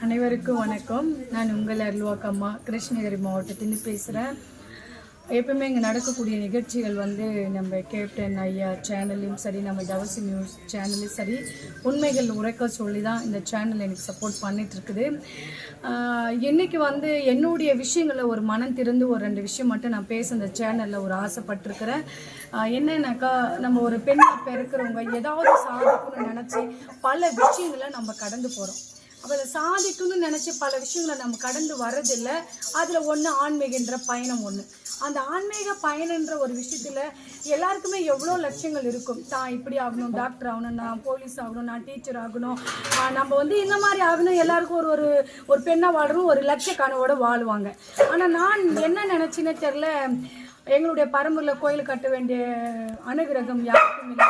அனைவருக்கும் வணக்கம். நான் உங்கள் அருள்வாக்கம்மா கிருஷ்ணகிரி மாவட்டத்திலிருந்து பேசுகிறேன். எப்பவுமே இங்கே நடக்கக்கூடிய நிகழ்ச்சிகள் நம்ம கேப்டன் ஐயா சேனல்லையும் சரி, நம்ம தவசி நியூஸ் சேனல்லையும் சரி, உண்மைகள் உரைக்க சொல்லி தான் இந்த சேனல் எனக்கு சப்போர்ட் பண்ணிகிட்ருக்குது. இன்றைக்கி என்னுடைய விஷயங்களை ஒரு மனம் திறந்து ஒரு 2 விஷயம் மட்டும் நான் பேச இந்த சேனலில் ஒரு ஆசைப்பட்டிருக்கிறேன். என்னன்னாக்கா, நம்ம ஒரு பெண்ணை பிறக்கிறவங்க ஏதாவது சாதிக்கணும்னு நினச்சி பல விஷயங்களை நம்ம கடந்து போகிறோம். அப்போ அதை சாதிக்கணும்னு நினச்சி பல விஷயங்களை நம்ம கடந்து வர்றதில்லை. அதில் ஒன்று ஆன்மீகன்ற பயணம் ஒன்று. அந்த ஆன்மீக பயணன்ற ஒரு விஷயத்தில் எல்லாருக்குமே எவ்வளோ லட்சியங்கள் இருக்கும். தான் இப்படி ஆகணும், டாக்டர் ஆகணும், நான் போலீஸ் ஆகணும், நான் டீச்சர் ஆகணும், நம்ம இந்த மாதிரி ஆகணும். எல்லாருக்கும் ஒரு ஒரு பெண்ணாக வாழணும், ஒரு லட்சிய கனவோடு வாழ்வாங்க. ஆனால் நான் என்ன நினச்சின்னே தெரில, எங்களுடைய பரம்பூரில் கோயில் கட்ட வேண்டிய அனுகிரகம் யாருக்கும் இல்லை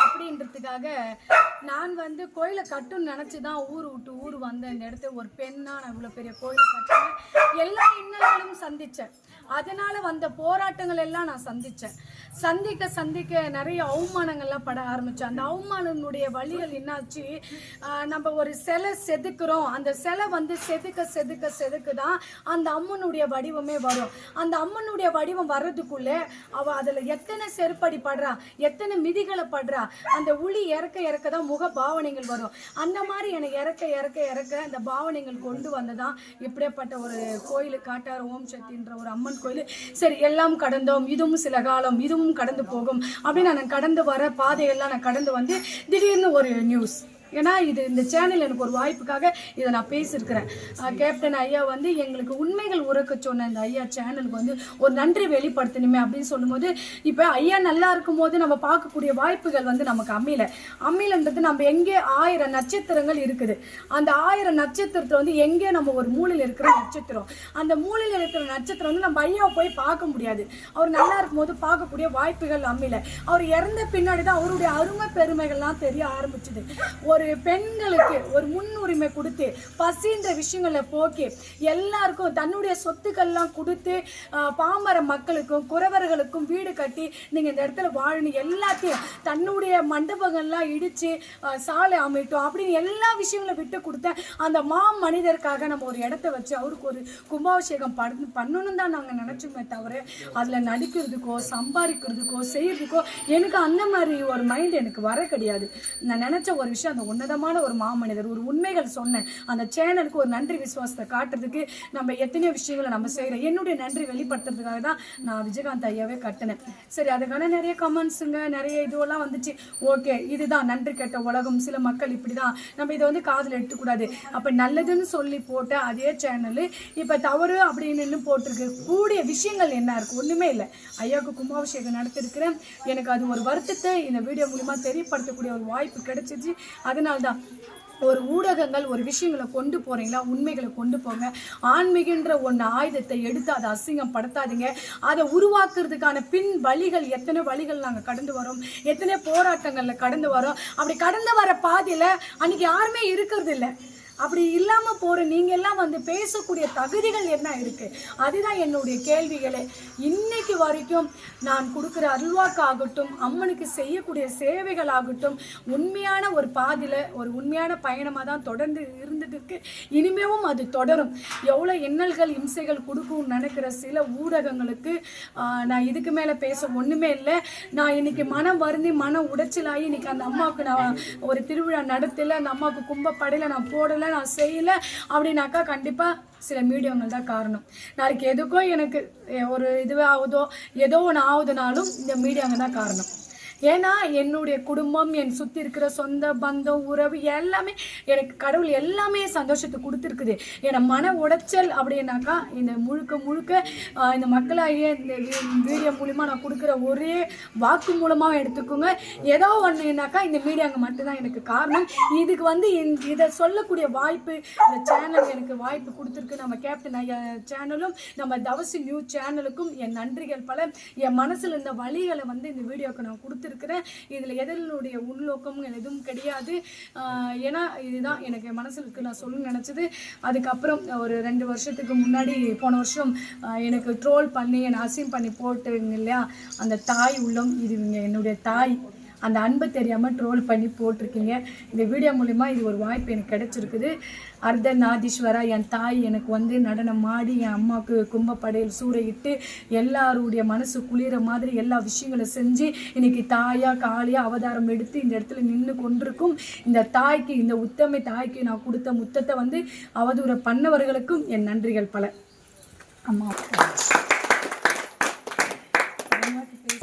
அப்படின்றதுக்காக நான் கோயிலை கட்டுன்னு நினச்சி தான் ஊர் விட்டு ஊர் வந்தேன். இந்த இடத்துல ஒரு பெண்ணாக நான் இவ்வளோ பெரிய கோயிலை கட்டினேன். எல்லா இன்னல்களும் சந்தித்தேன். அதனால் வந்த போராட்டங்கள் எல்லாம் நான் சந்திக்க நிறைய அவமானங்கள்லாம் பட ஆரம்பித்தேன். அந்த அவமானனுடைய வழிகள் என்னாச்சு, நம்ம ஒரு சிலை செதுக்குறோம். அந்த சிலை செதுக்க தான் அந்த அம்மனுடைய வடிவமே வரும். அந்த அம்மனுடைய வடிவம் வர்றதுக்குள்ளே அவள் அதில் எத்தனை செருப்படி படுறா, எத்தனை மிதிகளை படுறா, அந்த உளி இறக்க தான் முக பாவனைகள் வரும். அந்த மாதிரி எனக்கு இறக்க அந்த பாவனைகள் கொண்டு வந்ததான் இப்படிப்பட்ட ஒரு கோயில், காட்டார் ஓம் சக்தின்ற ஒரு அம்மன் கோயில். சரி, எல்லாம் கடந்தோம், இதுவும் சில காலம், இதுவும் கடந்து போகும் அப்படின்னு நான் கடந்து வர பாதையெல்லாம் நான் கடந்து திடீர்னு ஒரு நியூஸ். ஏன்னா இந்த சேனல் எனக்கு ஒரு வாய்ப்புக்காக இதை நான் பேசியிருக்கிறேன். கேப்டன் ஐயா எங்களுக்கு உண்மைகள் உரைக்க சொன்ன இந்த ஐயா சேனலுக்கு ஒரு நன்றி வெளிப்படுத்தணுமே அப்படின்னு சொல்லும்போது, இப்போ ஐயா நல்லா இருக்கும் போது நம்ம பார்க்கக்கூடிய வாய்ப்புகள் நமக்கு அமையலன்றது நம்ம எங்கே 1000 நட்சத்திரங்கள் இருக்குது. அந்த 1000 நட்சத்திரத்தை எங்கே நம்ம ஒரு மூலையில் இருக்கிற நட்சத்திரம், அந்த மூலையில் இருக்கிற நட்சத்திரம் நம்ம ஐயாவை போய் பார்க்க முடியாது. அவர் நல்லா இருக்கும் போது பார்க்கக்கூடிய வாய்ப்புகள் அமையல. அவர் இறந்த பின்னாடி தான் அவருடைய அருமை பெருமைகள்லாம் தெரிய ஆரம்பிச்சுது. ஒரு பெண்களுக்கு ஒரு முன்னுரிமை கொடுத்து பசின்ற விஷயங்களை போக்கி எல்லாருக்கும் தன்னுடைய சொத்துக்கள்லாம் கொடுத்து பாமர மக்களுக்கும் குறவர்களுக்கும் வீடு கட்டி நீங்கள் இந்த இடத்துல வாழணும், எல்லாத்தையும் தன்னுடைய மண்டபங்கள்லாம் இடித்து சாலை அமைட்டோம் அப்படின்னு எல்லா விஷயங்களும் விட்டு கொடுத்த அந்த மனிதருக்காக நம்ம ஒரு இடத்த வச்சு அவருக்கு ஒரு கும்பாபிஷேகம் பண்ணணும் தான் நாங்கள் நினச்சோமே தவிர அதில் நடிக்கிறதுக்கோ சம்பாதிக்கிறதுக்கோ செய்யறதுக்கோ எனக்கு அந்த மாதிரி ஒரு மைண்ட் எனக்கு வர கிடையாது. நான் நினச்ச ஒரு விஷயம், அந்த உன்னதமான ஒரு மாமனிதர், ஒரு உண்மைகள் சொன்னேன் அந்த சேனலுக்கு ஒரு நன்றி விசுவாசத்தை காட்டுறதுக்கு நம்ம எத்தனையோ விஷயங்களை நம்ம செய்கிறோம். என்னுடைய நன்றி வெளிப்படுத்துறதுக்காக தான் நான் விஜயகாந்த் ஐயாவே கட்டினேன். சரி, அதுக்கான நிறைய கமெண்ட்ஸுங்க, நிறைய இதுவெல்லாம் வந்துச்சு. ஓகே, இதுதான் நன்றி கெட்ட உலகம், சில மக்கள் இப்படி தான், நம்ம இதை காதில் எடுத்துக்கூடாது. அப்போ நல்லதுன்னு சொல்லி போட்ட அதே சேனலு இப்போ தவறு அப்படின்னு போட்டிருக்கு. கூடிய விஷயங்கள் என்ன இருக்குது? ஒன்றுமே இல்லை. ஐயாவுக்கு கும்பாபிஷேகம் நடத்திருக்கிறேன். எனக்கு அது ஒரு வருத்தத்தை இந்த வீடியோ மூலிமா தெரியப்படுத்தக்கூடிய ஒரு வாய்ப்பு கிடைச்சிச்சு. அதனால்தான் ஒரு ஊடகங்கள் ஒரு விஷயங்களை கொண்டு போகிறீங்களா, உண்மைகளை கொண்டு போங்க. ஆன்மீகன்ற ஒன்று ஆயுதத்தை எடுத்து அதை அசிங்கம் படுத்தாதீங்க. அதை உருவாக்குறதுக்கான பின் வழிகள், எத்தனை வழிகள் நாங்கள் கடந்து வரோம், எத்தனை போராட்டங்களில் கடந்து வரோம். அப்படி கடந்து வர பாதையில் அன்றைக்கி யாருமே இருக்கிறது இல்லை. அப்படி இல்லாமல் போகிற நீங்கள் எல்லாம் பேசக்கூடிய தகுதிகள் என்ன இருக்குது? அதுதான் என்னுடைய கேள்விகளே. இன்னைக்கு வரைக்கும் நான் கொடுக்குற அருள்வாக்கு ஆகட்டும், அம்மனுக்கு செய்யக்கூடிய சேவைகள் ஆகட்டும், உண்மையான ஒரு பாதையில் ஒரு உண்மையான பயணமாக தான் தொடர்ந்து இருந்ததுக்கு இனிமேவும் அது தொடரும். எவ்வளோ இன்னல்கள் இம்சைகள் கொடுக்கும்னு நினைக்கிற சில ஊடகங்களுக்கு நான் இதுக்கு மேலே பேச ஒன்றுமே இல்லை. நான் இன்னைக்கு மனம் வருந்தி மன உடைச்சலாகி இன்னைக்கு அந்த அம்மாவுக்கு நான் ஒரு திருவிழா நடத்தலை, அந்த அம்மாவுக்கு கும்பப்படையில் நான் போடலை, நான் செய்யலை அப்படின்னாக்கா கண்டிப்பாக சில மீடியாங்கள் தான் காரணம். நாளைக்கு எதுக்கோ எனக்கு ஒரு இதுவே ஆகுதோ, ஏதோ ஒன்று ஆகுதுனாலும் இந்த மீடியாங்க தான் காரணம். ஏன்னா என்னுடைய குடும்பம், என் சுற்றி இருக்கிற சொந்த பந்தம் உறவு எல்லாமே எனக்கு கடவுள் எல்லாமே சந்தோஷத்தை கொடுத்துருக்குது. ஏன்னா மன உடைச்சல் அப்படின்னாக்கா இந்த முழுக்க இந்த மக்களாகிய இந்த வீடியோ மூலிமா நான் கொடுக்குற ஒரே வாக்கு மூலமாக எடுத்துக்கோங்க. ஏதோ ஒன்றுனாக்கா இந்த மீடியாங்க மட்டும்தான் எனக்கு காரணம். இதுக்கு இதை சொல்லக்கூடிய வாய்ப்பு இந்த சேனல் எனக்கு வாய்ப்பு கொடுத்துருக்கு. நம்ம கேப்டன் ஐயா சேனலும் நம்ம தவசி நியூஸ் சேனலுக்கும் என் நன்றிகள் பல. என் மனசில் இந்த வழிகளை இந்த வீடியோக்கு நான் கொடுத்துருக்கேன். இதில் எதனுடைய உள்நோக்கம் எதுவும் கிடையாது. ஏன்னா இதுதான் எனக்கு மனசுக்கு நான் சொல்ல நினச்சது. அதுக்கப்புறம் ஒரு 2 வருஷத்துக்கு முன்னாடி போன வருஷம் எனக்கு ட்ரோல் பண்ணி என்னை அசிம் பண்ணி போட்டுங்க இல்லையா, அந்த தாய் உள்ளம், இது என்னுடைய தாய். அந்த அன்பை தெரியாமல் ட்ரோல் பண்ணி போட்டிருக்கீங்க. இந்த வீடியோ மூலிமா இது ஒரு வாய்ப்பு எனக்கு கிடச்சிருக்குது. அர்த்தநாதீஸ்வரா என் தாய் எனக்கு வந்து நடனம் ஆடி என் அம்மாவுக்கு கும்பப்படையில் சூறையிட்டு எல்லாருடைய மனசு குளிர மாதிரி எல்லா விஷயங்களும் செஞ்சு இன்னைக்கு தாயாக காளியாக அவதாரம் எடுத்து இந்த இடத்துல நின்று கொண்டிருக்கும் இந்த தாய்க்கு, இந்த உத்தமை தாய்க்கு நான் கொடுத்த முத்தத்தை வந்து அவதூற பண்ணவர்களுக்கும் என் நன்றிகள் பல. அம்மா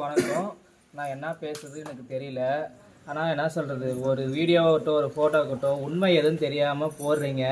வணக்கம். நான் என்ன பேசுறது எனக்கு தெரியல. ஆனால் என்ன சொல்கிறது, ஒரு வீடியோவாகட்டும் ஒரு ஃபோட்டோக்கட்டும் உண்மை எதுவும் தெரியாமல் போடுறீங்க.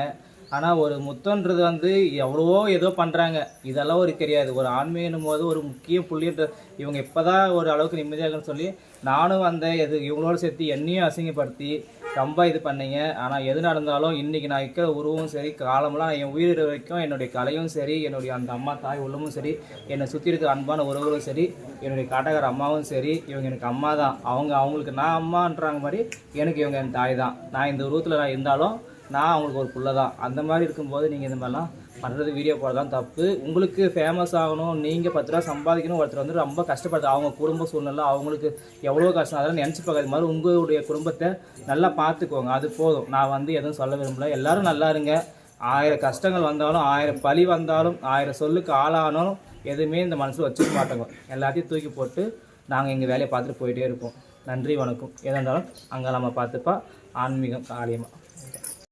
ஆனால் ஒரு முத்தன்றது வந்து எவ்வளவோ ஏதோ பண்ணுறாங்க, இதெல்லாம் ஒரு தெரியாது. ஒரு ஆன்மீகனும் போது ஒரு முக்கிய புள்ளின்ற இவங்க இப்போ தான் ஒரு அளவுக்கு நிம்மதியாகன்னு சொல்லி நானும் வந்தேன். இவங்களோட சேர்த்து என்னையும் அசிங்கப்படுத்தி ரொம்ப இது பண்ணீங்க. ஆனால் எது நடந்தாலும் இன்றைக்கி நான் இருக்கிற உருவமும் சரி, காலமெல்லாம் என் உயிர் வரைக்கும் என்னுடைய கலையும் சரி, என்னுடைய அந்த அம்மா தாய் உள்ளமும் சரி, என்னை சுற்றி இருக்கிற அன்பான உறவுகளும் சரி, என்னுடைய காட்டகார அம்மாவும் சரி, இவங்க எனக்கு அம்மா தான். அவங்களுக்கு நான் அம்மான்றாங்க மாதிரி எனக்கு இவங்க என் தாய் தான். நான் இந்த உருவத்தில் நான் இருந்தாலும் நான் அவங்களுக்கு ஒரு புள்ள தான். அந்த மாதிரி இருக்கும்போது நீங்கள் இந்த மாதிரிலாம் பண்ணுறது வீடியோ போடுறதான் தப்பு. உங்களுக்கு ஃபேமஸ் ஆகணும், நீங்கள் 10 ரூபா சம்பாதிக்கணும், ஒருத்தர் வந்து ரொம்ப கஷ்டப்படுது, அவங்க குடும்ப சூழ்நிலை அவங்களுக்கு எவ்வளோ கஷ்டம், அதெல்லாம் நினச்சி பார்க்காத மாதிரி உங்களுடைய குடும்பத்தை நல்லா பார்த்துக்கோங்க. அது போதும். நான் வந்து எதுவும் சொல்ல விரும்பல. எல்லோரும் நல்லா இருங்க. 1000 கஷ்டங்கள் வந்தாலும், 1000 பழி வந்தாலும், 1000 சொல்லுக்கு ஆளானாலும் எதுவுமே இந்த மனசில் வச்சுக்க மாட்டோங்க. எல்லாத்தையும் தூக்கி போட்டு நாங்கள் எங்கள் வேலையை பார்த்துட்டு போயிட்டே இருப்போம். நன்றி, வணக்கம். எதாக இருந்தாலும் அங்கே நம்ம பார்த்துப்பா. ஆன்மீகம் காளியம்மா.